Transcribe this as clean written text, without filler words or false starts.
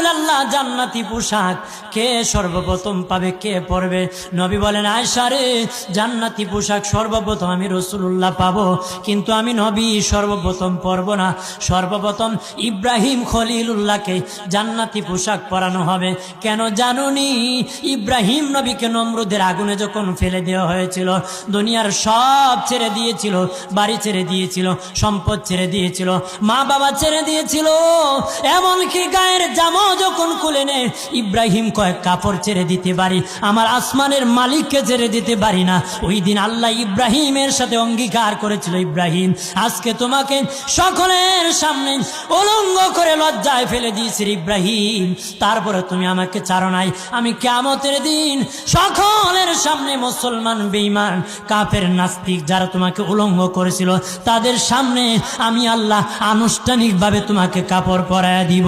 রাসূলুল্লাহ জান্নাতি পোশাক কে সর্বপ্রথম পাবে, কে পরবে? নবী বলেন, আয়েশা রে, জান্নাতি পোশাক সর্বপ্রথম আমি রাসূলুল্লাহ পাবো, কিন্তু আমি নবী সর্বপ্রথম পরব না। সর্বপ্রথম ইব্রাহিম খলিলুল্লাহকে জান্নাতি পোশাক পরানো হবে। কেন জানুনি? ইব্রাহিম নবীকে নমরুদের আগুনে যখন ফেলে দেওয়া হয়েছিল, দুনিয়ার সব ছেড়ে দিয়েছিল, বাড়ি ছেড়ে দিয়েছিল, সম্পদ ছেড়ে দিয়েছিল, মা বাবা ছেড়ে দিয়েছিল, এমনকি গায়ের জামা যখন খুলে নেয়, ইব্রাহিম কয়েক কাপড় ছেড়ে দিতে পারি, আমার আসমানের মালিককে ছেড়ে দিতে পারি না। ওই দিন আল্লাহ ইব্রাহিমের সাথে অঙ্গীকার করেছিল, ইব্রাহিম আজকে তোমাকে সকলের সামনে উলঙ্গ করে লজ্জায় ফেলে দিয়েছি ইব্রাহিম, তারপরে তুমি আমাকে ছাড়ো নাই। আমি কিয়ামতের দিন সকলের সামনে মুসলমান, বেঈমান, কাফের, নাস্তিক যারা তোমাকে উলঙ্গ করেছিল, তাদের সামনে আমি আল্লাহ আনুষ্ঠানিকভাবে তোমাকে কাপড় পরায়া দিব।